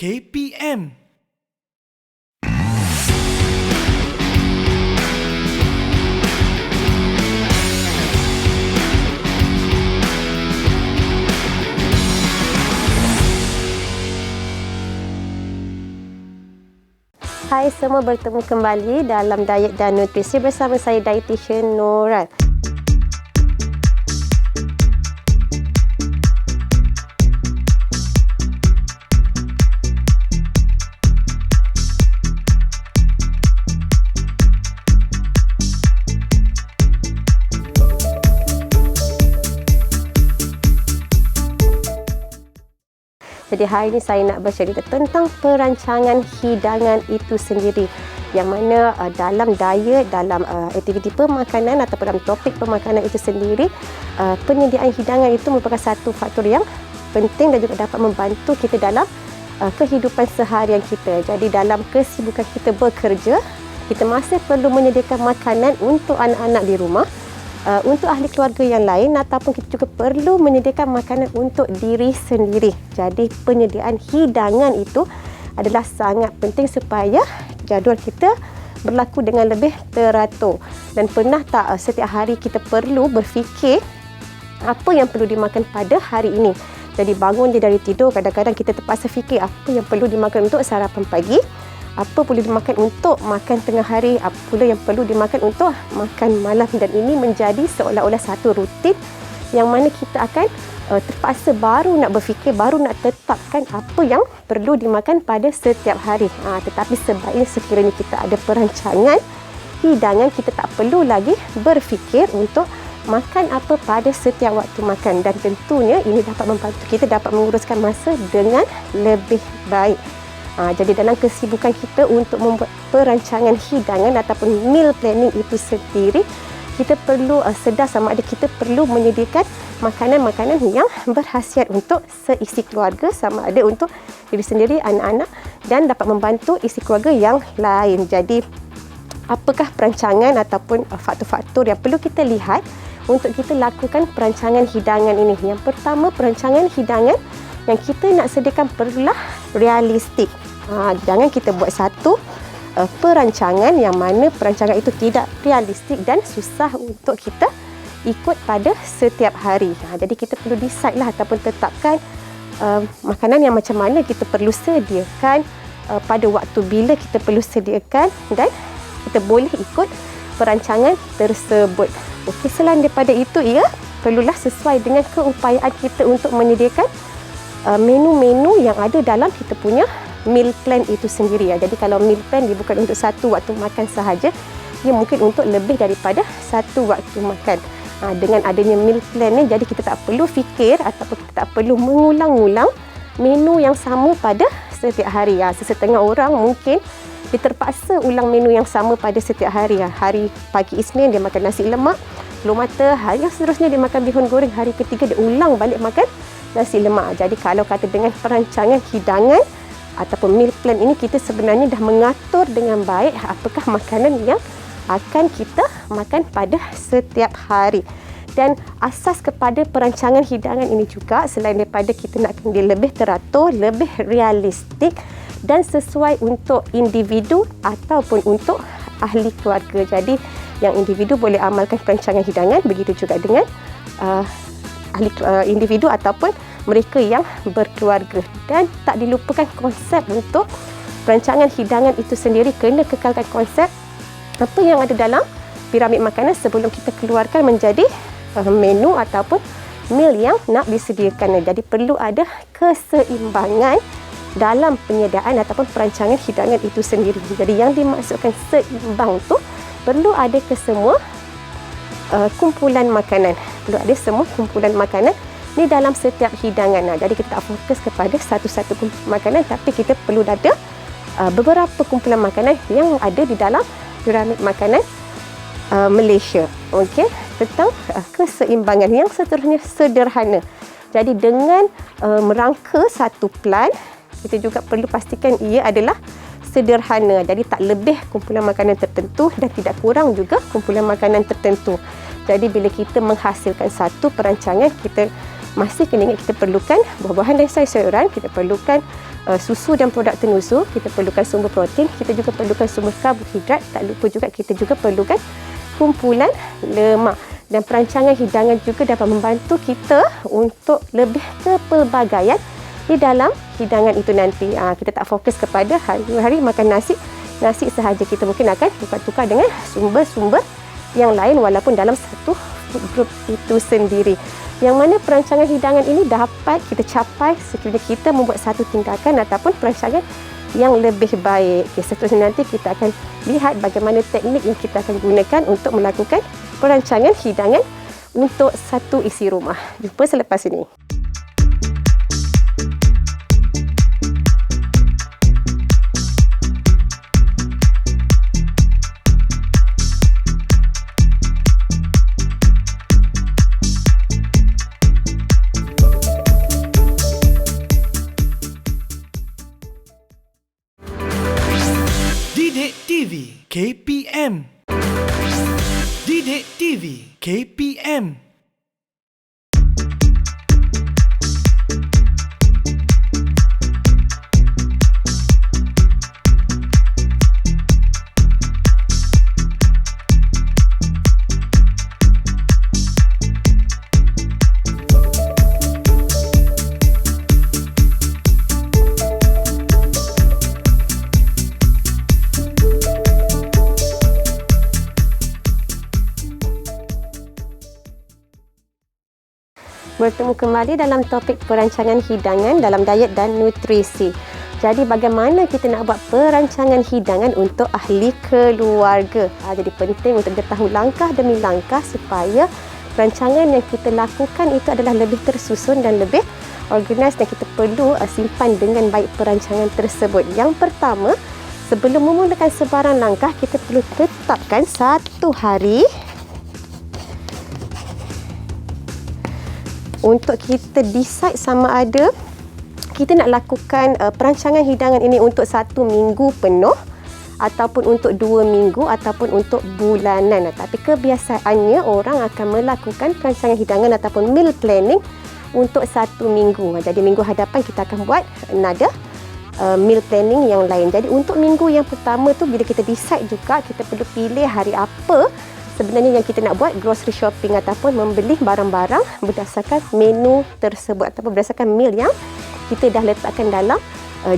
KPM. Hai semua, bertemu kembali dalam Diet dan Nutrisi bersama saya Dietitian Nora. Jadi hari ini saya nak bercerita tentang perancangan hidangan itu sendiri, yang mana dalam diet, dalam aktiviti pemakanan ataupun dalam topik pemakanan itu sendiri, penyediaan hidangan itu merupakan satu faktor yang penting dan juga dapat membantu kita dalam kehidupan seharian kita. Jadi dalam kesibukan kita bekerja, kita masih perlu menyediakan makanan untuk anak-anak di rumah, untuk ahli keluarga yang lain, ataupun kita juga perlu menyediakan makanan untuk diri sendiri. Jadi penyediaan hidangan itu adalah sangat penting supaya jadual kita berlaku dengan lebih teratur. Dan pernah tak setiap hari kita perlu berfikir apa yang perlu dimakan pada hari ini. Jadi bangun je dari tidur, kadang-kadang kita terpaksa fikir apa yang perlu dimakan untuk sarapan pagi, apa perlu dimakan untuk makan tengah hari, apa pula yang perlu dimakan untuk makan malam. Dan ini menjadi seolah-olah satu rutin yang mana kita akan terpaksa baru nak berfikir, baru nak tetapkan apa yang perlu dimakan pada setiap hari. Tetapi sebaiknya sekiranya kita ada perancangan hidangan, kita tak perlu lagi berfikir untuk makan apa pada setiap waktu makan. Dan tentunya ini dapat membantu kita dapat menguruskan masa dengan lebih baik. Jadi dalam kesibukan kita untuk membuat perancangan hidangan ataupun meal planning itu sendiri, kita perlu sedar sama ada kita perlu menyediakan makanan-makanan yang berkhasiat untuk seisi keluarga, sama ada untuk diri sendiri, anak-anak, dan dapat membantu isi keluarga yang lain. Jadi apakah perancangan ataupun faktor-faktor yang perlu kita lihat untuk kita lakukan perancangan hidangan ini? Yang pertama, perancangan hidangan yang kita nak sediakan perlulah realistik. Jangan kita buat satu perancangan yang mana perancangan itu tidak realistik dan susah untuk kita ikut pada setiap hari. Jadi kita perlu decide lah ataupun tetapkan makanan yang macam mana kita perlu sediakan, pada waktu bila kita perlu sediakan, dan kita boleh ikut perancangan tersebut. Okey, selain daripada itu, ia perlulah sesuai dengan keupayaan kita untuk menyediakan menu-menu yang ada dalam kita punya meal plan itu sendiri. Jadi kalau meal plan dia bukan untuk satu waktu makan sahaja, dia mungkin untuk lebih daripada satu waktu makan. Dengan adanya meal plan ni, jadi kita tak perlu fikir ataupun kita tak perlu mengulang-ulang menu yang sama pada setiap hari. Sesetengah orang mungkin dia terpaksa ulang menu yang sama pada setiap hari. Hari pagi Isnin dia makan nasi lemak, telur mata. Hari yang seterusnya dia makan bihun goreng. Hari ketiga dia ulang balik makan nasi lemak. Jadi kalau kata dengan perancangan hidangan ataupun meal plan ini, kita sebenarnya dah mengatur dengan baik apakah makanan yang akan kita makan pada setiap hari. Dan asas kepada perancangan hidangan ini juga, selain daripada kita nakkan dia lebih teratur, lebih realistik dan sesuai untuk individu ataupun untuk ahli keluarga. Jadi yang individu boleh amalkan perancangan hidangan, begitu juga dengan individu ataupun mereka yang berkeluarga. Dan tak dilupakan konsep untuk perancangan hidangan itu sendiri. Kena kekalkan konsep apa yang ada dalam piramid makanan sebelum kita keluarkan menjadi menu ataupun meal yang nak disediakan. Jadi perlu ada keseimbangan dalam penyediaan ataupun perancangan hidangan itu sendiri. Jadi yang dimaksudkan seimbang tu, perlu ada kesemua kumpulan makanan. Perlu ada semua kumpulan makanan ni dalam setiap hidangan. Jadi kita tak fokus kepada satu-satu makanan, tapi kita perlu ada beberapa kumpulan makanan yang ada di dalam piramid makanan Malaysia. Okey, tentang keseimbangan. Yang seterusnya sederhana. Jadi dengan merangka satu plan, kita juga perlu pastikan ia adalah sederhana. Jadi tak lebih kumpulan makanan tertentu dan tidak kurang juga kumpulan makanan tertentu. Jadi bila kita menghasilkan satu perancangan, kita masih kena ingat kita perlukan buah-buahan dan sayur-sayuran, kita perlukan susu dan produk tenusu, kita perlukan sumber protein, kita juga perlukan sumber karbohidrat, tak lupa juga kita juga perlukan kumpulan lemak. Dan perancangan hidangan juga dapat membantu kita untuk lebih kepelbagaian di dalam hidangan itu nanti. Kita tak fokus kepada hari-hari makan nasi sahaja. Kita mungkin akan tukar-tukar dengan sumber-sumber yang lain walaupun dalam satu food group itu sendiri. Yang mana perancangan hidangan ini dapat kita capai sekiranya kita membuat satu tindakan ataupun perancangan yang lebih baik. Seterusnya nanti kita akan lihat bagaimana teknik yang kita akan gunakan untuk melakukan perancangan hidangan untuk satu isi rumah. Jumpa selepas ini. Didik TV KPM. Didik TV KPM. Bertemu kembali dalam topik perancangan hidangan dalam diet dan nutrisi. Jadi bagaimana kita nak buat perancangan hidangan untuk ahli keluarga. Jadi penting untuk kita tahu langkah demi langkah supaya perancangan yang kita lakukan itu adalah lebih tersusun dan lebih organize, dan kita perlu simpan dengan baik perancangan tersebut. Yang pertama, sebelum memulakan sebarang langkah, kita perlu tetapkan satu hari untuk kita decide sama ada kita nak lakukan perancangan hidangan ini untuk 1 minggu penuh ataupun untuk 2 minggu ataupun untuk bulanan. Tapi kebiasaannya orang akan melakukan perancangan hidangan ataupun meal planning untuk 1 minggu. Jadi minggu hadapan kita akan buat another meal planning yang lain. Jadi untuk minggu yang pertama tu, bila kita decide juga, kita perlu pilih hari apa sebenarnya yang kita nak buat grocery shopping ataupun membeli barang-barang berdasarkan menu tersebut ataupun berdasarkan meal yang kita dah letakkan dalam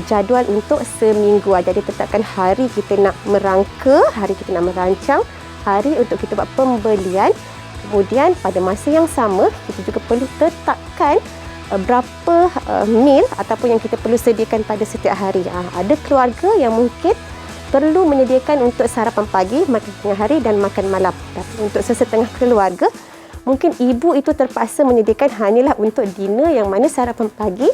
jadual untuk seminggu. Jadi tetapkan hari kita nak merangka, hari kita nak merancang, hari untuk kita buat pembelian. Kemudian pada masa yang sama, kita juga perlu tetapkan berapa meal ataupun yang kita perlu sediakan pada setiap hari. Ada keluarga yang mungkin perlu menyediakan untuk sarapan pagi, makan tengah hari dan makan malam. Tapi untuk sesetengah keluarga, mungkin ibu itu terpaksa menyediakan hanyalah untuk dinner, yang mana sarapan pagi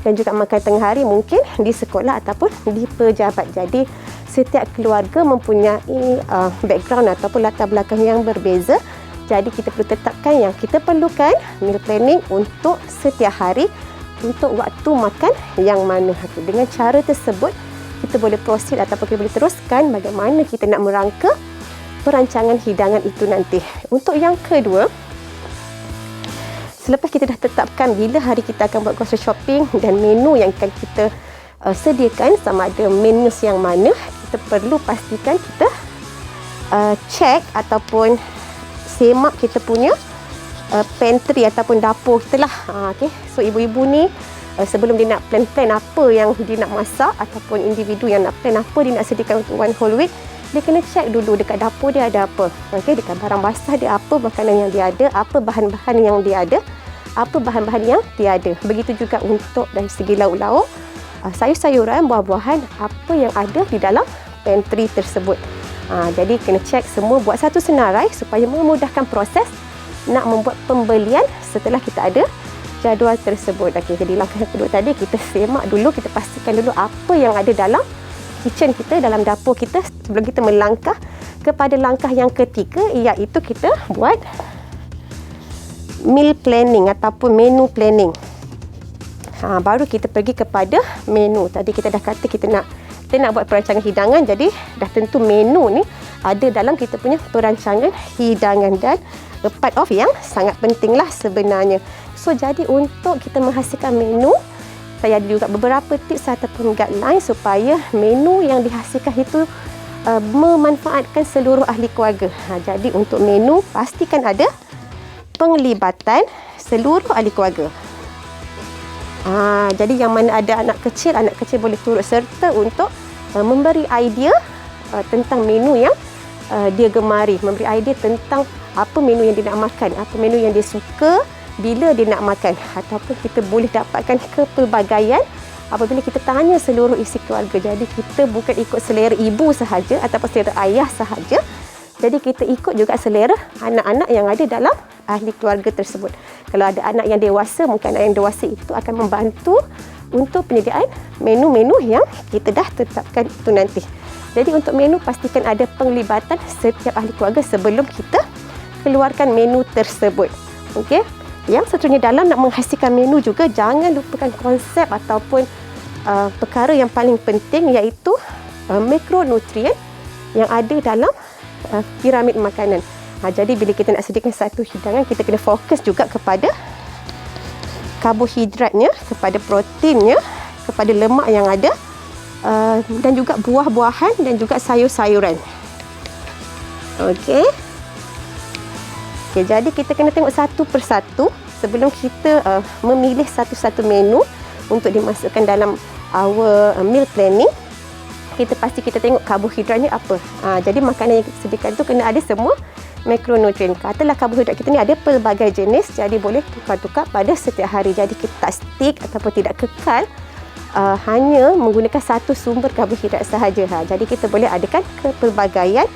dan juga makan tengah hari mungkin di sekolah ataupun di pejabat. Jadi setiap keluarga mempunyai background ataupun latar belakang yang berbeza. Jadi kita perlu tetapkan yang kita perlukan meal planning untuk setiap hari untuk waktu makan yang mana. Dengan cara tersebut, kita boleh proceed ataupun kita boleh teruskan bagaimana kita nak merangka perancangan hidangan itu nanti. Untuk yang kedua, selepas kita dah tetapkan bila hari kita akan buat grocery shopping dan menu yang akan kita sediakan sama ada menus yang mana, kita perlu pastikan kita check ataupun semak kita punya pantry ataupun dapur kita lah. So ibu-ibu ni sebelum dia nak plan-plan apa yang dia nak masak ataupun individu yang nak plan apa dia nak sediakan untuk one whole week, dia kena check dulu dekat dapur dia ada apa. Dekat barang basah dia apa makanan yang dia ada, apa bahan-bahan yang dia ada, apa bahan-bahan yang tiada. Begitu juga untuk dari segi lauk-lauk, sayur-sayuran, buah-buahan, apa yang ada di dalam pantry tersebut. Jadi kena check semua, buat satu senarai supaya memudahkan proses nak membuat pembelian setelah kita ada jadual tersebut. Jadi langkah yang kedua tadi, kita semak dulu, kita pastikan dulu apa yang ada dalam kitchen kita, dalam dapur kita sebelum kita melangkah kepada langkah yang ketiga, iaitu kita buat meal planning ataupun menu planning. Baru kita pergi kepada menu. Tadi kita dah kata kita nak buat perancangan hidangan, jadi dah tentu menu ni ada dalam kita punya perancangan hidangan dan a part of yang sangat penting lah sebenarnya. So jadi untuk kita menghasilkan menu, saya ada juga beberapa tips ataupun guideline supaya menu yang dihasilkan itu memanfaatkan seluruh ahli keluarga. Jadi untuk menu, pastikan ada penglibatan seluruh ahli keluarga. Jadi yang mana ada anak kecil boleh turut serta untuk memberi idea tentang menu yang dia gemari, memberi idea tentang apa menu yang dia nak makan, apa menu yang dia suka bila dia nak makan, ataupun kita boleh dapatkan kepelbagaian apabila kita tanya seluruh isi keluarga. Jadi kita bukan ikut selera ibu sahaja ataupun selera ayah sahaja. Jadi kita ikut juga selera anak-anak yang ada dalam ahli keluarga tersebut. Kalau ada anak yang dewasa, mungkin anak yang dewasa itu akan membantu untuk penyediaan menu-menu yang kita dah tetapkan itu nanti. Jadi untuk menu, pastikan ada penglibatan setiap ahli keluarga sebelum kita keluarkan menu tersebut. Okey. Yang seterusnya, dalam nak menghasilkan menu juga, jangan lupakan konsep ataupun perkara yang paling penting, iaitu makronutrien yang ada dalam piramid makanan. Jadi bila kita nak sediakan satu hidangan, kita kena fokus juga kepada karbohidratnya, kepada proteinnya, kepada lemak yang ada, dan juga buah-buahan dan juga sayur-sayuran. Okey. Jadi kita kena tengok satu persatu sebelum kita memilih satu-satu menu untuk dimasukkan dalam our meal planning. Kita tengok karbohidratnya apa. Jadi makanan yang kita sediakan tu kena ada semua makronutrien. Katalah karbohidrat kita ni ada pelbagai jenis, jadi boleh tukar-tukar pada setiap hari. Jadi kita tak stick ataupun tidak kekal hanya menggunakan satu sumber karbohidrat sahaja. Jadi kita boleh adakan kepelbagaian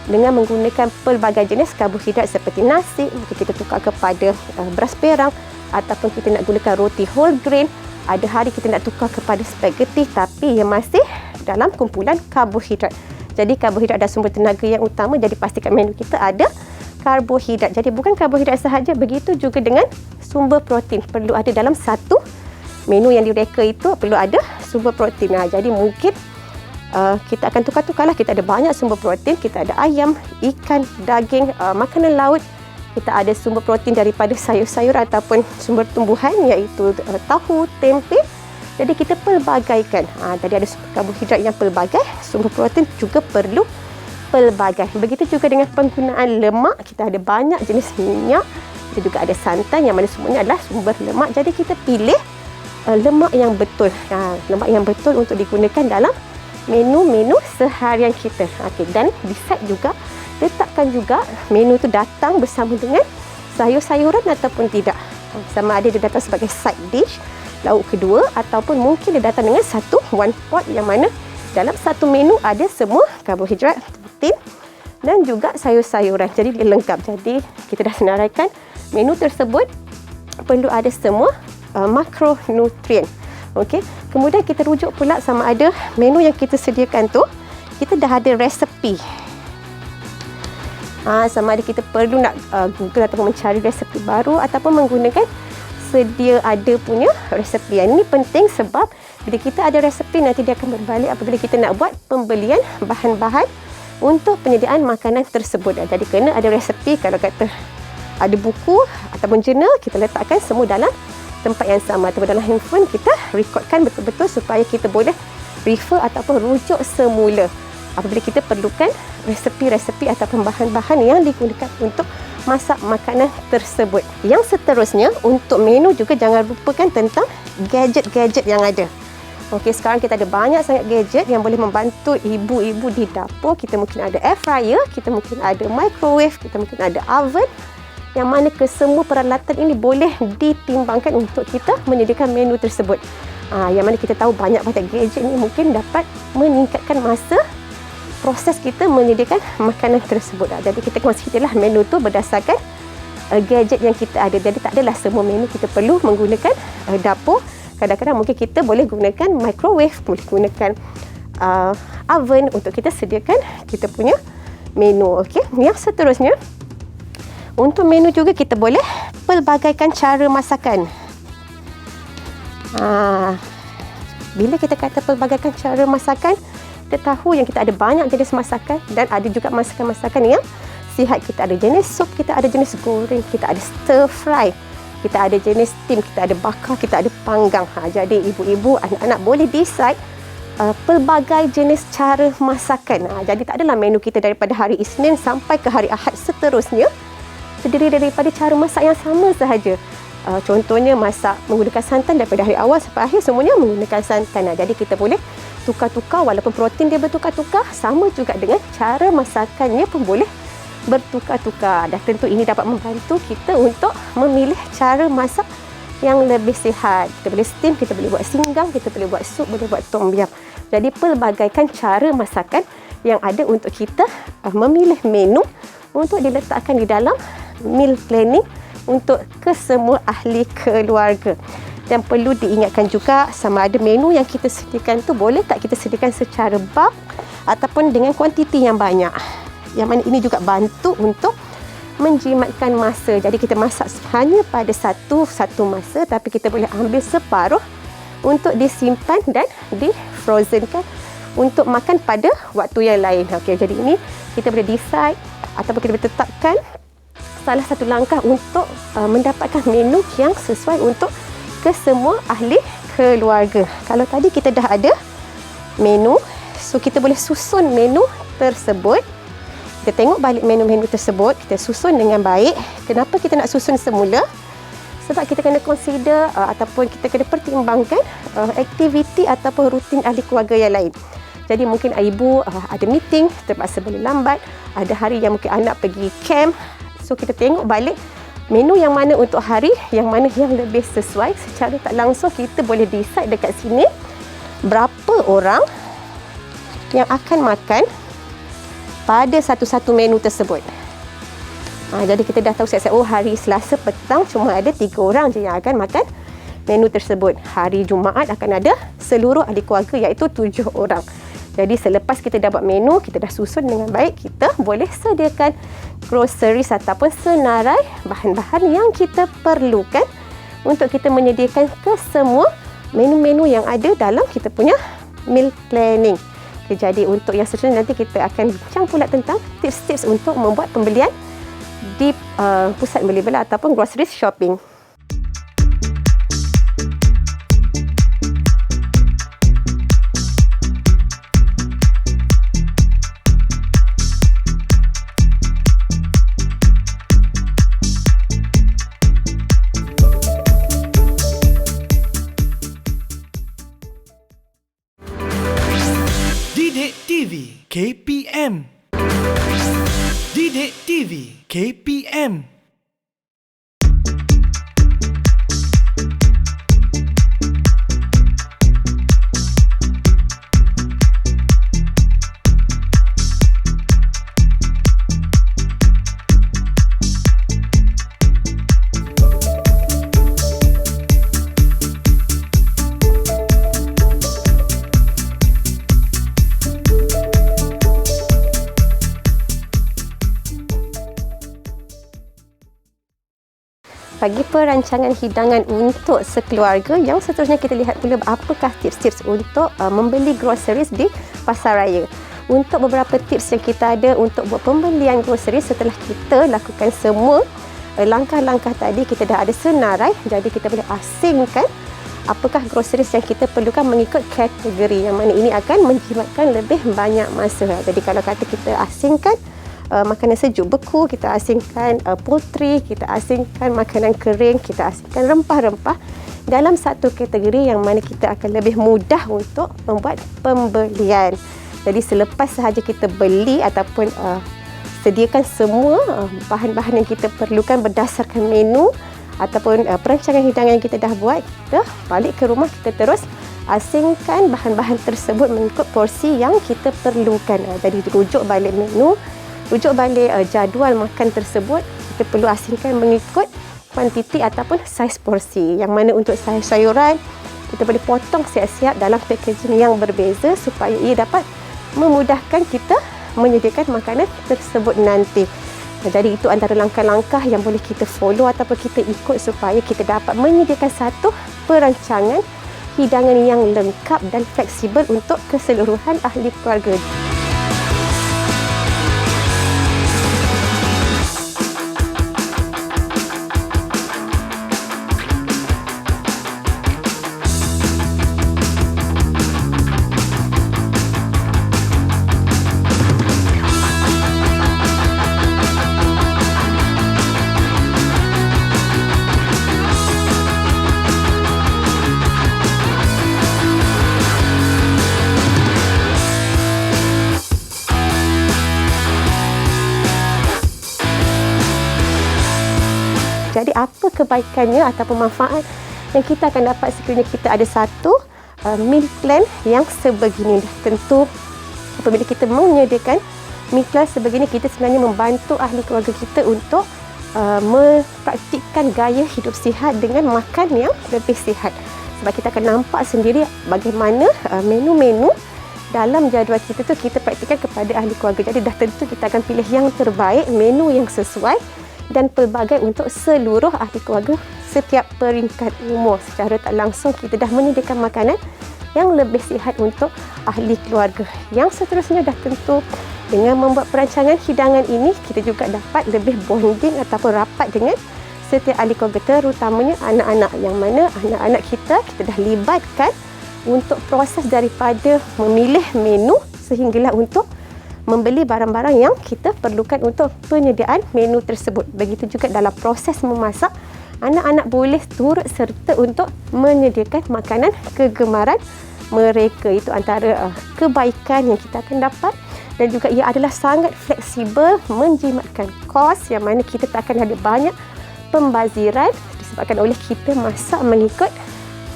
dengan menggunakan pelbagai jenis karbohidrat seperti nasi, mungkin kita tukar kepada beras perang, ataupun kita nak gunakan roti whole grain. Ada hari kita nak tukar kepada spaghetti tapi yang masih dalam kumpulan karbohidrat. Jadi karbohidrat adalah sumber tenaga yang utama, jadi pastikan menu kita ada karbohidrat. Jadi bukan karbohidrat sahaja, begitu juga dengan sumber protein. Perlu ada dalam satu menu yang direka itu, perlu ada sumber protein. Jadi mungkin kita akan tukar-tukarlah. Kita ada banyak sumber protein. Kita ada ayam, ikan, daging, makanan laut. Kita ada sumber protein daripada sayur-sayur ataupun sumber tumbuhan, iaitu tahu, tempe. Jadi kita pelbagaikan. Jadi ada sumber karbohidrat yang pelbagai, sumber protein juga perlu pelbagai. Begitu juga dengan penggunaan lemak. Kita ada banyak jenis minyak. Kita juga ada santan yang mana semuanya adalah sumber lemak. Jadi kita pilih lemak yang betul. Lemak yang betul untuk digunakan dalam menu-menu seharian kita. Dan decide juga, letakkan juga menu tu datang bersama dengan sayur-sayuran ataupun tidak. Sama ada dia datang sebagai side dish, lauk kedua, ataupun mungkin dia datang dengan satu one pot yang mana dalam satu menu ada semua karbohidrat, protein dan juga sayur-sayuran. Jadi dia lengkap. Jadi kita dah senaraikan menu tersebut perlu ada semua makronutrien. Okey. Kemudian kita rujuk pula sama ada menu yang kita sediakan tu kita dah ada resepi. Sama ada kita perlu nak Google ataupun mencari resepi baru ataupun menggunakan sedia ada punya resepi. Ini penting sebab bila kita ada resepi, nanti dia akan berbalik apabila kita nak buat pembelian bahan-bahan untuk penyediaan makanan tersebut. Jadi kena ada resepi. Kalau kata ada buku ataupun jurnal, kita letakkan semua dalam tempat yang sama ataupun dalam handphone, kita rekodkan betul-betul supaya kita boleh refer ataupun rujuk semula apabila kita perlukan resepi-resepi ataupun bahan-bahan yang digunakan untuk masak makanan tersebut. Yang seterusnya, untuk menu juga jangan lupakan tentang gadget-gadget yang ada. Okey, sekarang kita ada banyak sangat gadget yang boleh membantu ibu-ibu di dapur. Kita mungkin ada air fryer, kita mungkin ada microwave, kita mungkin ada oven, yang mana kesemua peralatan ini boleh ditimbangkan untuk kita menyediakan menu tersebut. Yang mana kita tahu banyak-banyak gadget ini mungkin dapat meningkatkan masa proses kita menyediakan makanan tersebut. Jadi kita considerlah menu tu berdasarkan gadget yang kita ada. Jadi tak adalah semua menu kita perlu menggunakan dapur. Kadang-kadang mungkin kita boleh gunakan microwave, boleh gunakan oven untuk kita sediakan kita punya menu. Okey. Yang seterusnya, untuk menu juga kita boleh pelbagaikan cara masakan. Bila kita kata pelbagaikan cara masakan, kita tahu yang kita ada banyak jenis masakan dan ada juga masakan-masakan yang sihat. Kita ada jenis sup, kita ada jenis goreng, kita ada stir fry. kita ada jenis steam, kita ada bakar, kita ada panggang. Jadi ibu-ibu, anak-anak boleh decide pelbagai jenis cara masakan. Jadi tak adalah menu kita daripada hari Isnin sampai ke hari Ahad seterusnya terdiri daripada cara masak yang sama sahaja. Contohnya masak menggunakan santan daripada hari awal sampai akhir semuanya menggunakan santan. Jadi kita boleh tukar-tukar, walaupun protein dia bertukar-tukar, sama juga dengan cara masakannya pun boleh bertukar-tukar. Dan tentu ini dapat membantu kita untuk memilih cara masak yang lebih sihat. Kita boleh steam, kita boleh buat singgang, kita boleh buat sup, boleh buat tom yum. Jadi pelbagaikan cara masakan yang ada untuk kita memilih menu untuk diletakkan di dalam meal planning untuk kesemua ahli keluarga. Dan perlu diingatkan juga sama ada menu yang kita sediakan tu boleh tak kita sediakan secara bulk ataupun dengan kuantiti yang banyak. Yang mana ini juga bantu untuk menjimatkan masa. Jadi kita masak hanya pada satu masa, tapi kita boleh ambil separuh untuk disimpan dan di-frozenkan untuk makan pada waktu yang lain. Jadi ini kita boleh decide ataupun kita boleh tetapkan salah satu langkah untuk mendapatkan menu yang sesuai untuk kesemua ahli keluarga. Kalau tadi kita dah ada menu, so kita boleh susun menu tersebut. Kita tengok balik menu-menu tersebut, kita susun dengan baik. Kenapa kita nak susun semula? Sebab kita kena consider ataupun kita kena pertimbangkan aktiviti ataupun rutin ahli keluarga yang lain. Jadi mungkin ibu ada meeting, terpaksa boleh lambat. Ada hari yang mungkin anak pergi camp. So kita tengok balik menu yang mana untuk hari, yang mana yang lebih sesuai. Secara tak langsung kita boleh decide dekat sini berapa orang yang akan makan pada satu-satu menu tersebut. Jadi kita dah tahu siap-siap, hari Selasa petang cuma ada 3 orang je yang akan makan menu tersebut. Hari Jumaat akan ada seluruh ahli keluarga iaitu 7 orang. Jadi selepas kita dah buat menu, kita dah susun dengan baik, kita boleh sediakan groceries ataupun senarai bahan-bahan yang kita perlukan untuk kita menyediakan kesemua menu-menu yang ada dalam kita punya meal planning. Jadi untuk yang seterusnya nanti kita akan bincang pula tentang tips-tips untuk membuat pembelian di pusat beli-bela ataupun groceries shopping. Didik TV KPM. Didik TV KPM. Bagi perancangan hidangan untuk sekeluarga, yang seterusnya kita lihat pula apakah tips-tips untuk membeli groceries di pasaraya. Untuk beberapa tips yang kita ada untuk buat pembelian groceries setelah kita lakukan semua langkah-langkah tadi, kita dah ada senarai, jadi kita boleh asingkan apakah groceries yang kita perlukan mengikut kategori, yang mana ini akan menjimatkan lebih banyak masa. Jadi kalau kata kita asingkan makanan sejuk beku, kita asingkan poultry, kita asingkan makanan kering, kita asingkan rempah-rempah dalam satu kategori yang mana kita akan lebih mudah untuk membuat pembelian. Jadi selepas sahaja kita beli ataupun sediakan semua bahan-bahan yang kita perlukan berdasarkan menu ataupun perancangan hidangan yang kita dah buat, kita balik ke rumah, kita terus asingkan bahan-bahan tersebut mengikut porsi yang kita perlukan. Jadi rujuk balik menu, rujuk balik jadual makan tersebut, kita perlu asingkan mengikut kuantiti ataupun saiz porsi. Yang mana untuk saiz sayuran, kita boleh potong siap-siap dalam packaging yang berbeza supaya ia dapat memudahkan kita menyediakan makanan tersebut nanti. Jadi itu antara langkah-langkah yang boleh kita follow ataupun kita ikut supaya kita dapat menyediakan satu perancangan hidangan yang lengkap dan fleksibel untuk keseluruhan ahli keluarga. Jadi apa kebaikannya ataupun manfaat yang kita akan dapat sekiranya kita ada satu meal plan yang sebegini. Tentu apabila kita menyediakan meal plan sebegini, kita sebenarnya membantu ahli keluarga kita untuk mempraktikkan gaya hidup sihat dengan makan yang lebih sihat. Sebab kita akan nampak sendiri bagaimana menu-menu dalam jadual kita tu kita praktikkan kepada ahli keluarga. Jadi dah tentu kita akan pilih yang terbaik, menu yang sesuai dan pelbagai untuk seluruh ahli keluarga setiap peringkat umur. Secara tak langsung kita dah menyediakan makanan yang lebih sihat untuk ahli keluarga. Yang seterusnya dah tentu dengan membuat perancangan hidangan ini, kita juga dapat lebih bonding ataupun rapat dengan setiap ahli keluarga, terutamanya anak-anak, yang mana anak-anak kita dah libatkan untuk proses daripada memilih menu sehinggalah untuk membeli barang-barang yang kita perlukan untuk penyediaan menu tersebut. Begitu juga dalam proses memasak, anak-anak boleh turut serta untuk menyediakan makanan kegemaran mereka. Itu antara kebaikan yang kita akan dapat, dan juga ia adalah sangat fleksibel, menjimatkan kos yang mana kita tak akan ada banyak pembaziran disebabkan oleh kita masak mengikut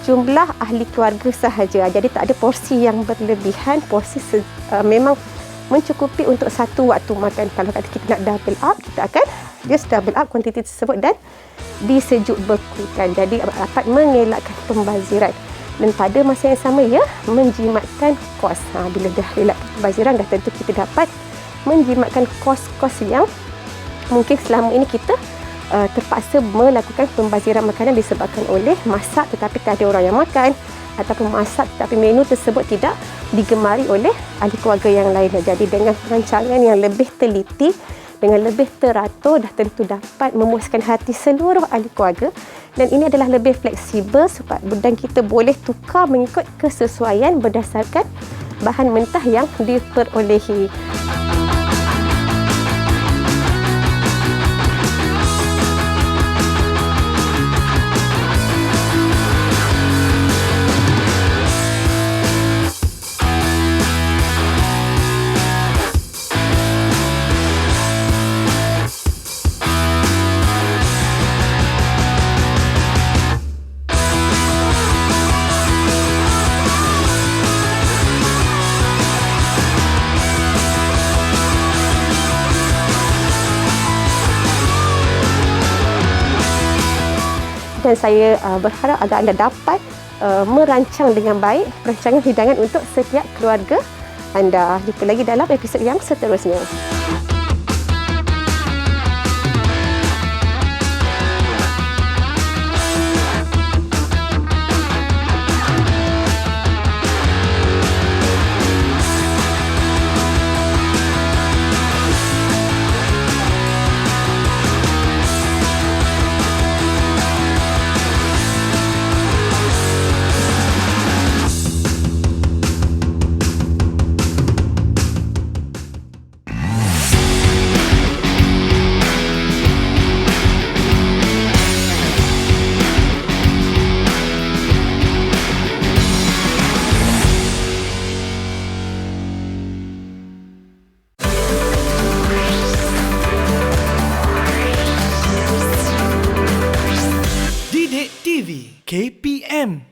jumlah ahli keluarga sahaja. Jadi tak ada porsi yang berlebihan, porsi memang mencukupi untuk satu waktu makan. Kalau kata kita nak double up, kita akan just double up kuantiti tersebut dan disejuk bekukan. Jadi dapat mengelakkan pembaziran. Dan pada masa yang sama ia menjimatkan kos. Bila dah elak pembaziran, dah tentu kita dapat menjimatkan kos-kos yang mungkin selama ini kita terpaksa melakukan pembaziran makanan disebabkan oleh masak tetapi tak ada orang yang makan, ataupun masak tetapi menu tersebut tidak digemari oleh ahli keluarga yang lain. Jadi dengan perancangan yang lebih teliti, dengan lebih teratur, dah tentu dapat memuaskan hati seluruh ahli keluarga, dan ini adalah lebih fleksibel dan kita boleh tukar mengikut kesesuaian berdasarkan bahan mentah yang diperolehi. Dan saya berharap agar anda dapat merancang dengan baik perancangan hidangan untuk setiap keluarga anda. Jumpa lagi dalam episod yang seterusnya. Didik TV KPM